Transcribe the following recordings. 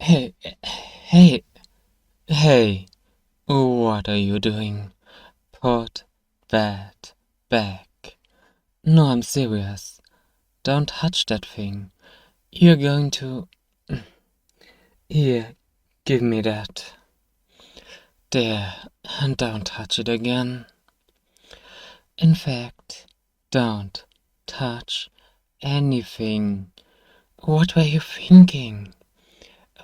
Hey, hey, hey, what are you doing? Put that back. No, I'm serious. Don't touch that thing. You're going to... Here, give me that. There, and don't touch it again. In fact, don't touch anything. What were you thinking?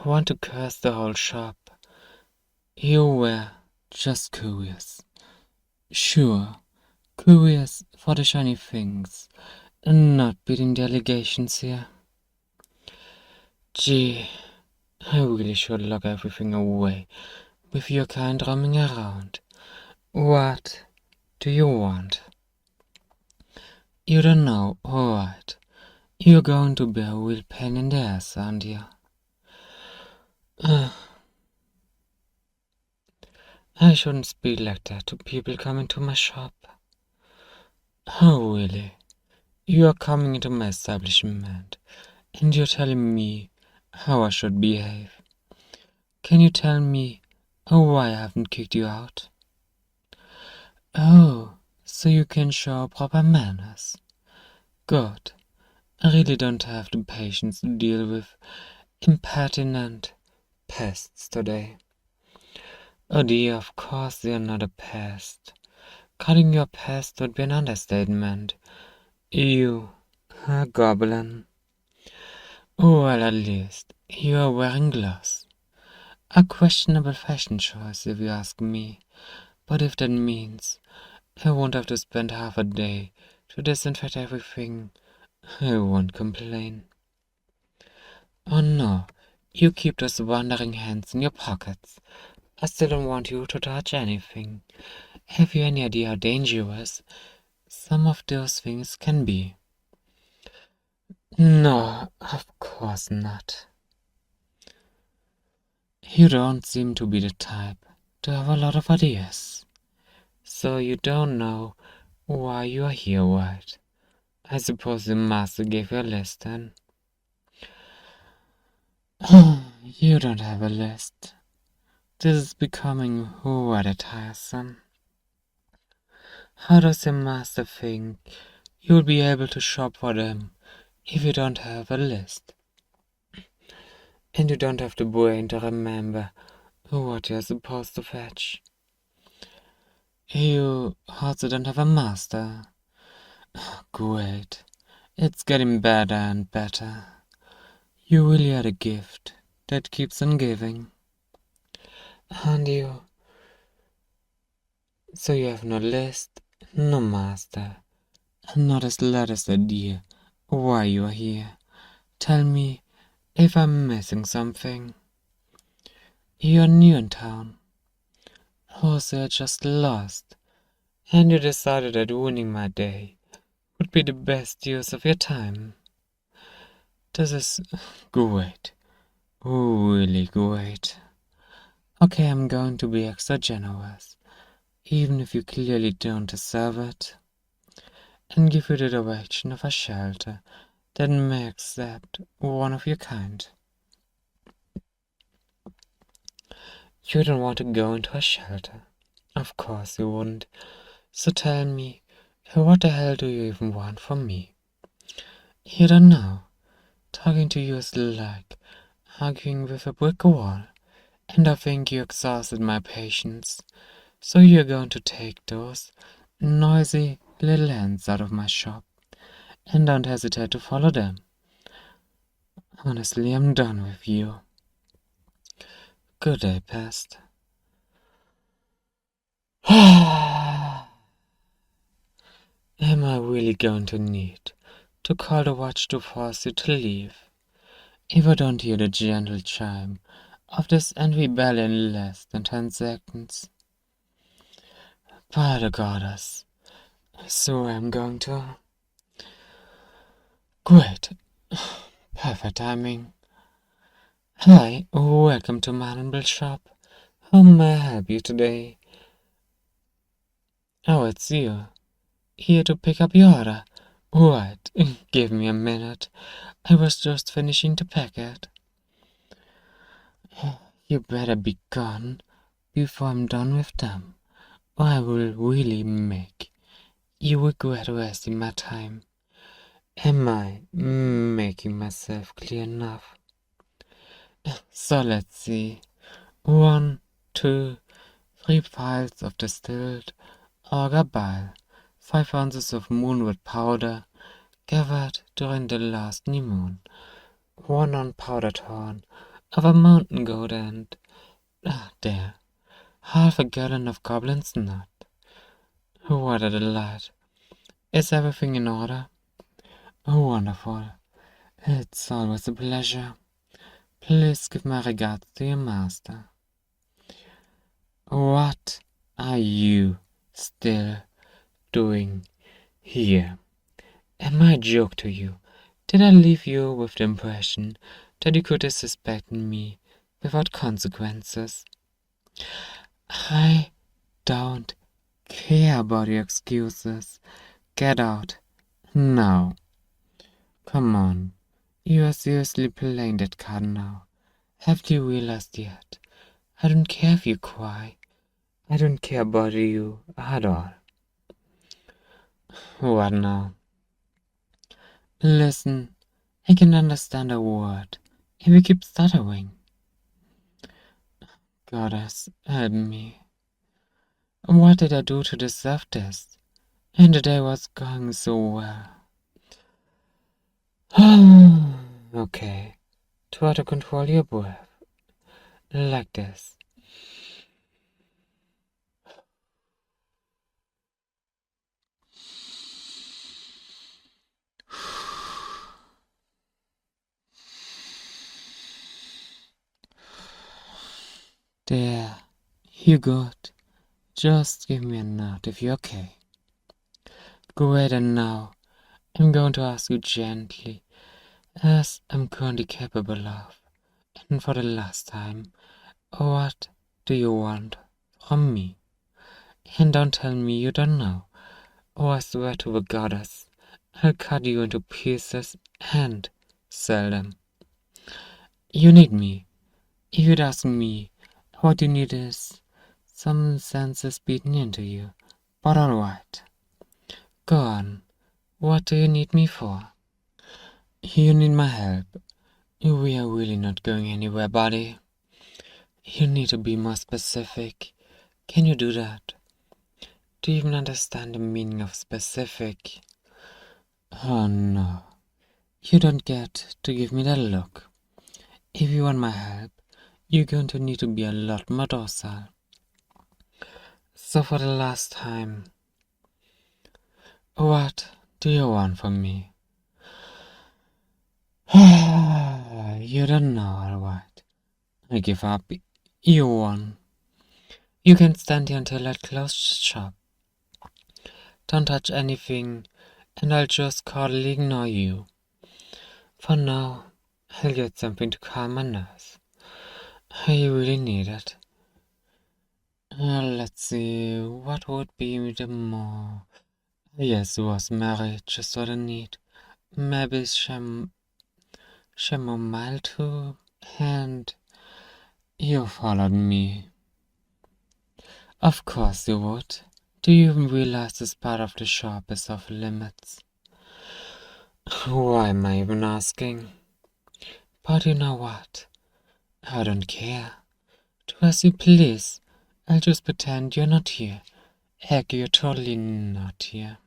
I want to curse the whole shop. You were just curious. Sure, curious for the shiny things, and not beating the allegations here. Gee, I really should lock everything away with your kind roaming around. What do you want? You don't know, alright. You're going to be a real pain in the ass, aren't you? I shouldn't speak like that to people coming to my shop. Oh, really? You are coming into my establishment, and you're telling me how I should behave. Can you tell me why I haven't kicked you out? Oh, so you can show proper manners. Good. I really don't have the patience to deal with impertinent pests today. Oh dear, of course you're not a pest. Calling you a pest would be an understatement. You, a goblin. Oh, well, at least you are wearing gloves. A questionable fashion choice, if you ask me. But if that means I won't have to spend half a day to disinfect everything, I won't complain. Oh no, you keep those wandering hands in your pockets. I still don't want you to touch anything. Have you any idea how dangerous some of those things can be? No, of course not. You don't seem to be the type to have a lot of ideas. So you don't know why you are here, right? I suppose the master gave you a list then. You don't have a list. This is becoming rather tiresome. How does your master think you'll be able to shop for them if you don't have a list? And you don't have the brain to remember what you're supposed to fetch. You also don't have a master. Great. It's getting better and better. You really are a gift that keeps on giving. And you... So you have no list, no master, and not the slightest idea why you are here. Tell me if I'm missing something. You're new in town. Or so you're just lost, and you decided that ruining my day would be the best use of your time. This is great. Really great. Okay, I'm going to be extra generous, even if you clearly don't deserve it, and give you the direction of a shelter that may accept one of your kind. You don't want to go into a shelter. Of course you wouldn't. So tell me, what the hell do you even want from me? You don't know. Talking to you is like arguing with a brick wall, and I think you exhausted my patience. So you're going to take those noisy little hands out of my shop, and don't hesitate to follow them. Honestly, I'm done with you. Good day, pest. Am I really going to need to call the watch to force you to leave? If I don't hear the gentle chime of this envy bell in less than 10 seconds. By the goddess, I swear I'm going to. Great. Perfect timing. Hi, welcome to my humble shop. How may I help you today? Oh, it's you. Here to pick up your order. Right, give me a minute. I was just finishing the packet. You better be gone before I'm done with them, or I will really make you regret wasting my time. Am I making myself clear enough? So let's see. 1, 2, 3 vials of distilled auger bile, 5 ounces of moonwood powder, gathered during the last new moon, 1 unpowdered horn of a mountain goat, and there, half a gallon of goblin's nut. What a delight! Is everything in order? Oh, wonderful. It's always a pleasure. Please give my regards to your master. What are you still doing here? Am I a joke to you? Did I leave you with the impression that you could disrespect me without consequences? I don't care about your excuses. Get out. Now. Come on. You are seriously playing that card now. Have you realized yet? I don't care if you cry. I don't care about you at all. What now? Listen, I can understand a word if you keep stuttering. Goddess, help me. What did I do to deserve this? And the day was going so well. Okay, try to control your breath. Like this. There, you good. Just give me a nod if you're okay. Great, and now I'm going to ask you gently, as I'm currently capable of, and for the last time, what do you want from me? And don't tell me you don't know, or I swear to the goddess, I'll cut you into pieces and sell them. You need me. If you'd ask me, what you need is some senses beaten into you. But alright. Go on. What do you need me for? You need my help. We are really not going anywhere, buddy. You need to be more specific. Can you do that? Do you even understand the meaning of specific? Oh no. You don't get to give me that look. If you want my help, you're going to need to be a lot more docile. So for the last time, what do you want from me? You don't know, alright. I give up. You won. You can stand here until I close shop. Don't touch anything, and I'll just cordially ignore you. For now, I'll get something to calm my nerves. I really need it. Let's see, what would be the more... Yes, rosemary, just what I need. Maybe chamomile too, and you followed me. Of course you would. Do you even realize this part of the shop is off limits? Why am I even asking? But you know what? I don't care. Do as you please. I'll just pretend you're not here. Heck, you're totally not here.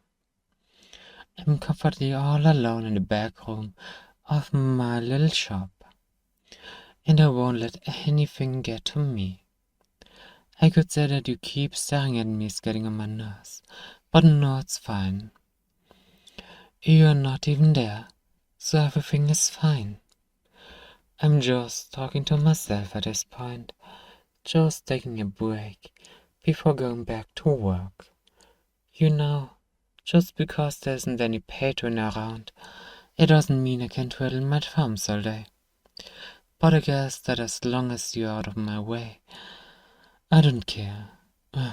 I'm comfortably all alone in the back room of my little shop, and I won't let anything get to me. I could say that you keep staring at me is getting on my nerves, but no, it's fine. You're not even there, so everything is fine. I'm just talking to myself at this point, just taking a break before going back to work. You know, just because there isn't any patron around, it doesn't mean I can twiddle my thumbs all day. But I guess that as long as you're out of my way, I don't care.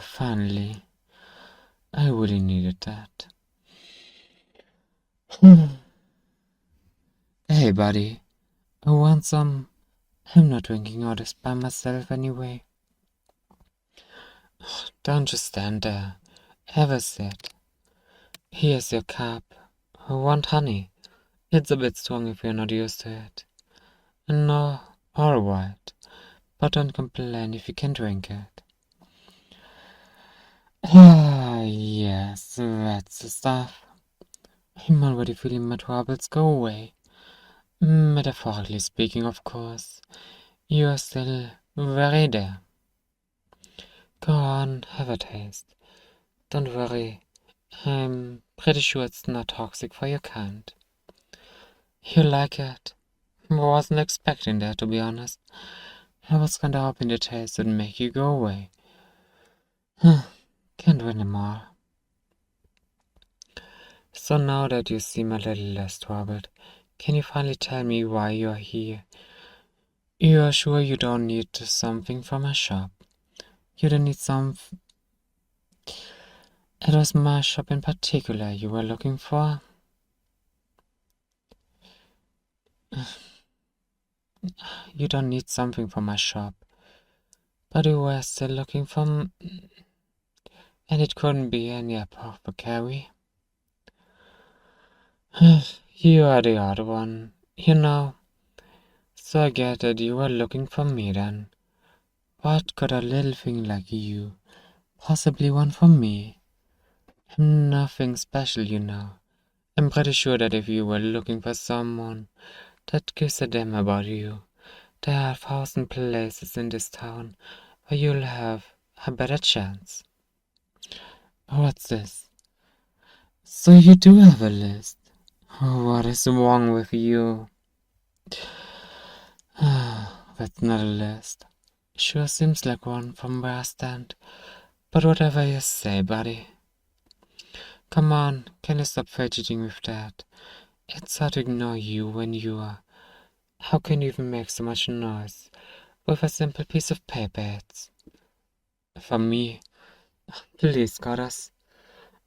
Finally, I really needed that. Hey, buddy, want some I'm not drinking all this by myself anyway. Don't just stand there. Ever sit. Here's your cup. Want honey? It's a bit strong if you're not used to it. No, alright. But don't complain if you can drink it. Ah, yes, that's the stuff. I'm already feeling my troubles go away. Metaphorically speaking, of course. You are still very there. Go on, have a taste. Don't worry. I'm pretty sure it's not toxic for your kind. You like it? Wasn't expecting that, to be honest. I was kinda hoping the taste would make you go away. Can't win them all. So now that you seem a little less troubled, can you finally tell me why you're here? You're sure you don't need something from my shop? You don't need some... It was my shop in particular you were looking for? You don't need something from my shop. But you were still looking for... And it couldn't be any apothecary. You are the other one, you know. So I get that you were looking for me then. What could a little thing like you possibly want from me? I'm nothing special, you know. I'm pretty sure that if you were looking for someone that gives a damn about you, there are 1,000 places in this town where you'll have a better chance. What's this? So you do have a list. What is wrong with you? That's not a list. Sure seems like one from where I stand, but whatever you say, buddy. Come on, can you stop fidgeting with that? It's hard to ignore you when you are. How can you even make so much noise with a simple piece of paper? It's for me. Please, goddess.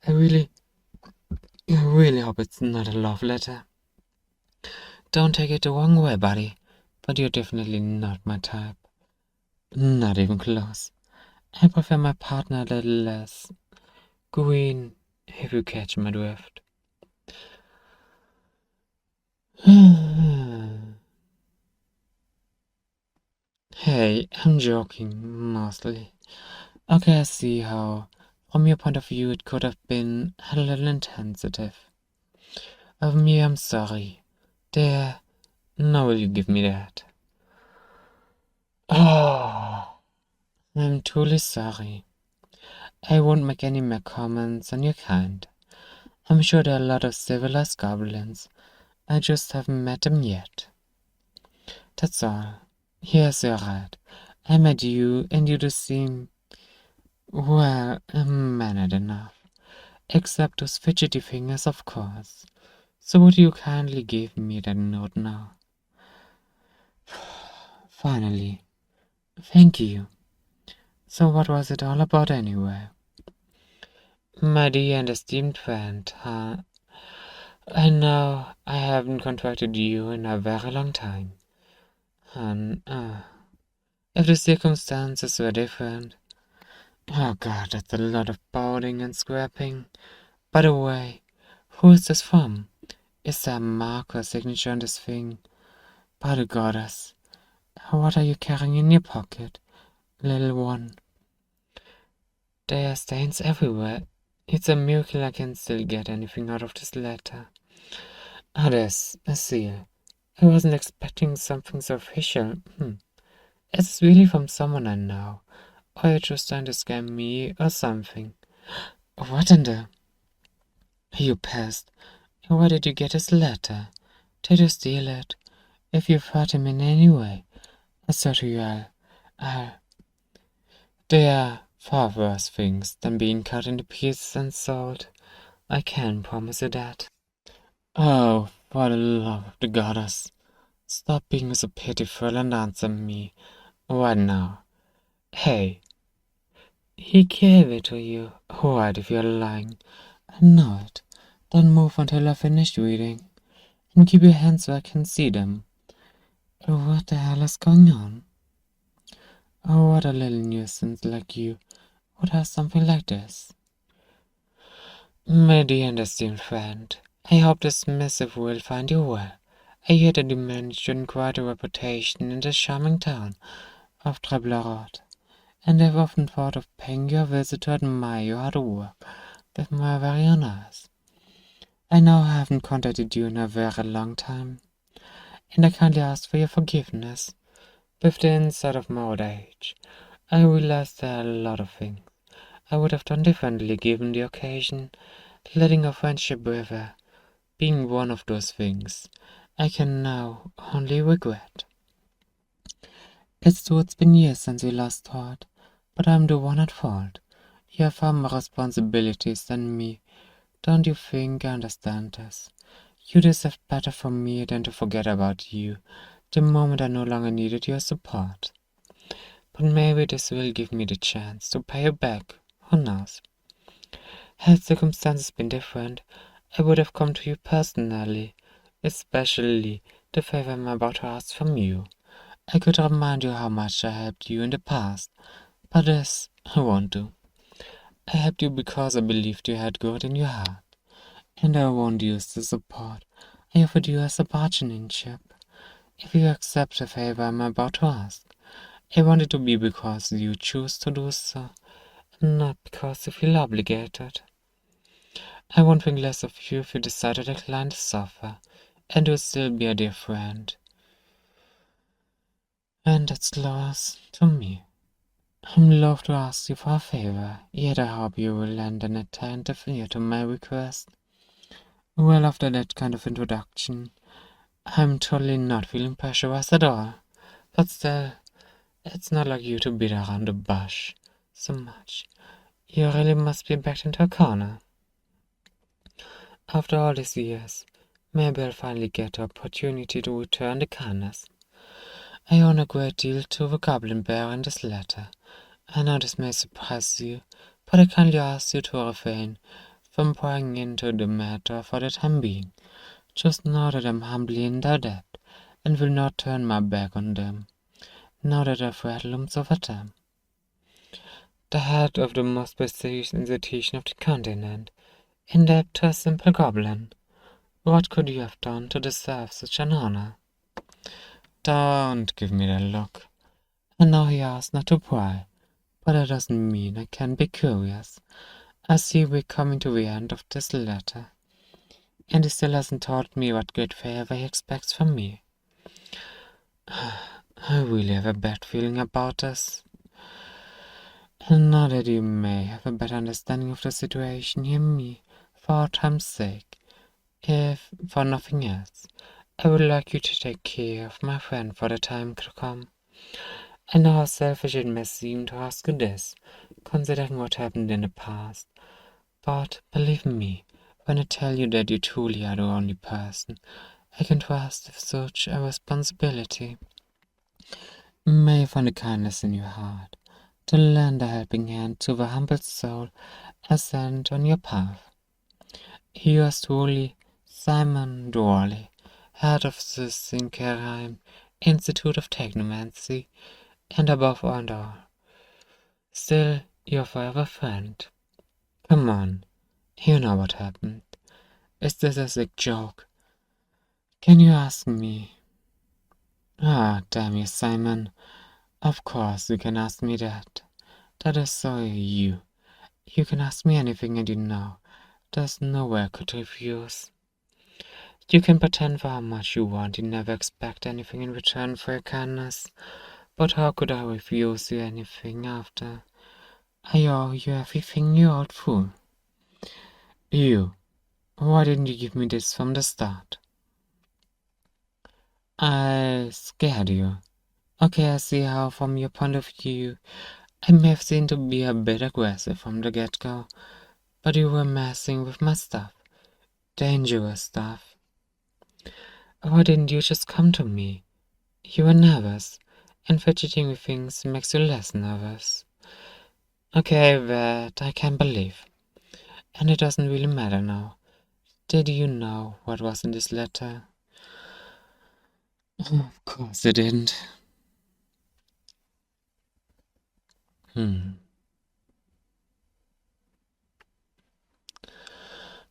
I really hope it's not a love letter. Don't take it the wrong way, buddy, but you're definitely not my type. Not even close. I prefer my partner a little less green, if you catch my drift. Hey, I'm joking, mostly. Okay, I see how, from your point of view, it could have been a little insensitive. Of me, I'm sorry. There, now will you give me that? Oh, I'm truly sorry. I won't make any more comments on your kind. I'm sure there are a lot of civilized goblins. I just haven't met them yet. That's all. Yes, you're right. I met you, and you do seem, well, mannered enough. Except those fidgety fingers, of course. So would you kindly give me that note now? Finally. Thank you. So what was it all about anyway? My dear and esteemed friend, I know I haven't contacted you in a very long time. And, if the circumstances were different... Oh god, that's a lot of pouting and scrapping. By the way, who is this from? Is there a mark or signature on this thing? By the goddess, what are you carrying in your pocket, little one? There are stains everywhere. It's a miracle I can still get anything out of this letter. Ah, there's a seal. I wasn't expecting something so official. It's really from someone I know. Or you're just trying to scam me or something. What in the... You pest. Where did you get his letter? Did you steal it? If you've hurt him in any way, I swear to you, there are far worse things than being cut into pieces and sold. I can promise you that. Oh, for the love of the goddess, stop being so pitiful and answer me right now. Hey, he gave it to you. Right, if you're lying. I know it. Don't move until I finish reading. And keep your hands where I can see them. What the hell is going on? Oh, what a little nuisance like you would have something like this. My dear and esteemed friend, I hope this missive will find you well. I hear that you managed to acquire a reputation in the charming town of Treblerot, and I've often thought of paying you a visit to admire your hard work with my very own eyes. I know I haven't contacted you in a very long time, and I kindly ask for your forgiveness. With the insight of my old age, I realize there are a lot of things I would have done differently given the occasion, letting our friendship wither being one of those things I can now only regret. It's true it's been years since we last talked, but I'm the one at fault. You have far more responsibilities than me. Don't you think I understand this? You deserve better from me than to forget about you the moment I no longer needed your support. But maybe this will give me the chance to pay you back. Who knows? Had circumstances been different, I would have come to you personally, especially the favor I'm about to ask from you. I could remind you how much I helped you in the past, but this I won't do. I helped you because I believed you had good in your heart, and I won't use the support I offered you as a bargainship. If you accept the favor I'm about to ask, I want it to be because you choose to do so, and not because you feel obligated. I won't think less of you if you decide to decline this offer, and you'll still be a dear friend. And that's lost to me. I'm loath to ask you for a favor, yet I hope you will lend an attentive ear to my request. Well, after that kind of introduction, I'm totally not feeling pressurized at all. But still, it's not like you to beat around the bush so much. You really must be backed into a corner. After all these years, maybe I'll finally get the opportunity to return the kindness. I owe a great deal to the Goblin bearer in this letter. I know this may surprise you, but I kindly ask you to refrain from prying into the matter for the time being. Just know that I'm humbly in their debt, and will not turn my back on them, now that the threat looms over them. The head of the most prestigious institution of the continent, in debt to a simple goblin. What could you have done to deserve such an honor? Don't give me that look. I know he asked not to pry, but that doesn't mean I can't be curious. I see we're coming to the end of this letter, and he still hasn't told me what great favor he expects from me. I really have a bad feeling about this. And now that you may have a better understanding of the situation, hear me, for our time's sake, if for nothing else. I would like you to take care of my friend for the time to come. I know how selfish it may seem to ask you this, considering what happened in the past. But believe me, when I tell you that you truly are the only person I can trust with such a responsibility. May you find the kindness in your heart to lend a helping hand to the humble soul I sent on your path. Yours truly, Simon Dorley, head of the Sinkerheim Institute of Technomancy, and above all, still your forever friend. Come on, you know what happened. Is this a sick joke? Can you ask me? Ah, damn you, Simon. Of course you can ask me that. That is so you. You can ask me anything and you know there's no way I could refuse. You can pretend for how much you want, you never expect anything in return for your kindness. But how could I refuse you anything after I owe you everything, you old fool? You, why didn't you give me this from the start? I scared you. Okay, I see how from your point of view I may have seemed to be a bit aggressive from the get-go, but you were messing with my stuff. Dangerous stuff. Why didn't you just come to me? You were nervous, and fidgeting with things makes you less nervous. Okay, that I can believe. And it doesn't really matter now. Did you know what was in this letter? Of course it didn't. Can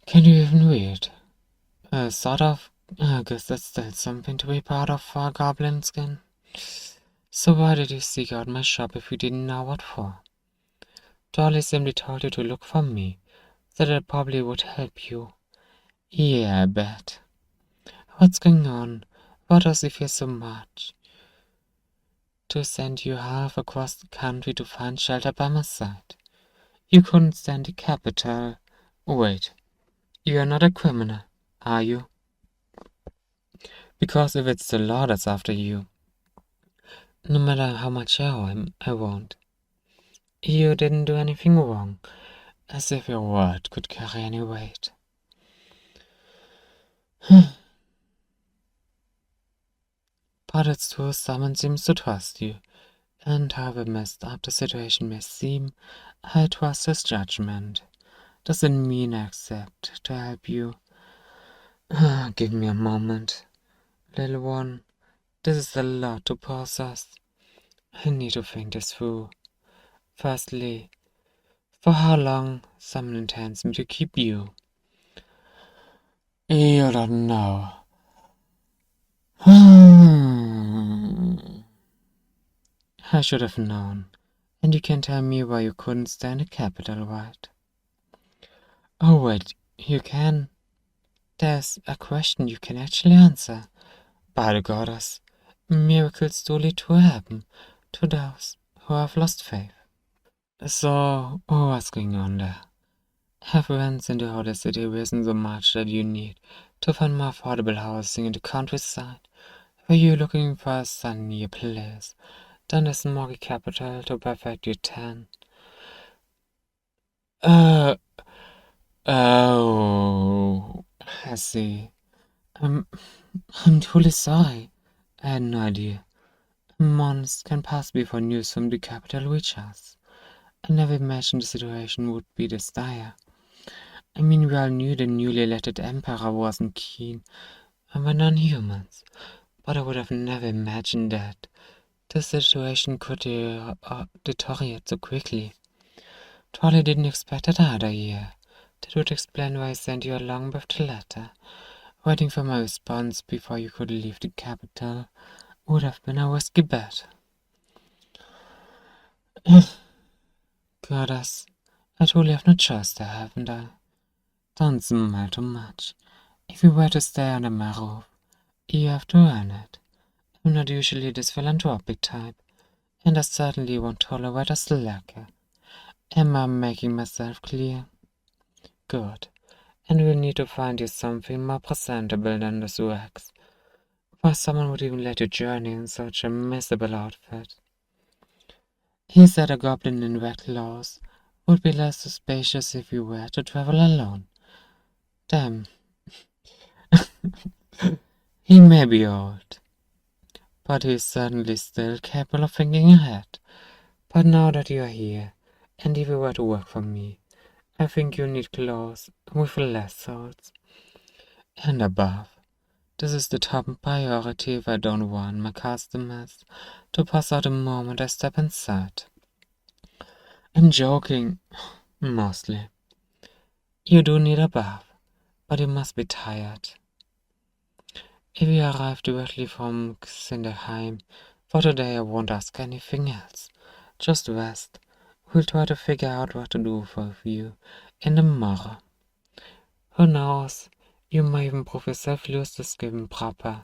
you even read? Sort of. I guess that's still something to be proud of for a goblin skin. So why did you seek out my shop if you didn't know what for? Dolly simply told you to look for me, that it probably would help you. Yeah, I bet. What's going on? What does he fear so much? To send you half across the country to find shelter by my side. You couldn't stand the capital. Wait, you're not a criminal, are you? Because if it's the law that's after you, no matter how much I owe him, I won't. You didn't do anything wrong, as if your word could carry any weight. But it's true someone seems to trust you, and however messed up the situation may seem, I trust his judgment. Doesn't mean I accept to help you. Give me a moment, little one. This is a lot to process. I need to think this through. Firstly, for how long someone intends me to keep you? You don't know. I should have known. And you can tell me why you couldn't stand the capital, right? Oh, wait, you can? There's a question you can actually answer. By the goddess, miracles do lead to happen to those who have lost faith. So, what's going on there? Have rents in the holy city risen so much that you need to find more affordable housing in the countryside? Were you looking for a sunnier place than the smoggy capital to perfect your tan? Uh, oh, I see. I'm, I'm truly sorry. I had no idea. Months can pass before news from the capital reach us. I never imagined the situation would be this dire. I mean, we all knew the newly elected emperor wasn't keen on non-humans, but I would have never imagined that the situation could deteriorate so quickly. Charlie didn't expect that either, yeah. That would explain why I sent you along with the letter. Waiting for my response before you could leave the capital would have been a risky bet. Goddess, I truly have no choice there, haven't I? Don't smile too much. If you were to stay under my roof, you have to earn it. I'm not usually this philanthropic type, and I certainly won't tolerate a slacker. Am I making myself clear? Good. And we'll need to find you something more presentable than those rags. Why someone would even let you journey in such a miserable outfit? He said a goblin in red clothes would be less suspicious if you were to travel alone. Damn. He may be old, but he's certainly still capable of thinking ahead. But now that you're here, and if you were to work for me, I think you need clothes with less soles. And above, this is the top priority if I don't want my customers to pass out the moment I step inside. I'm joking, mostly. You do need a bath, but you must be tired. If you arrive directly from Xinderheim, for today I won't ask anything else. Just rest. We'll try to figure out what to do for you in the morrow. Who knows? You may even prove yourself loose to skin proper.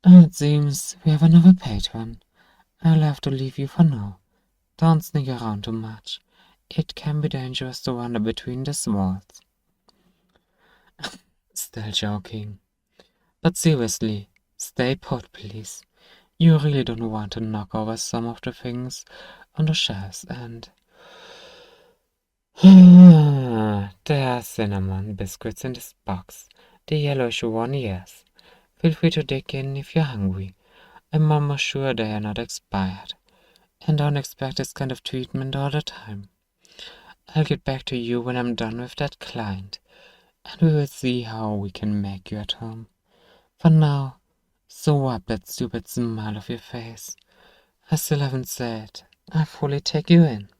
It seems we have another patron. I'll have to leave you for now. Don't sneak around too much. It can be dangerous to wander between the walls. Still joking. But seriously, stay put, please. You really don't want to knock over some of the things on the shelves and... There are cinnamon biscuits in this box. The yellowish one, yes. Feel free to dig in if you're hungry. I'm almost sure they are not expired. And don't expect this kind of treatment all the time. I'll get back to you when I'm done with that client, and we will see how we can make you at home. For now, So wipe that stupid smile off your face. I still haven't said I fully take you in.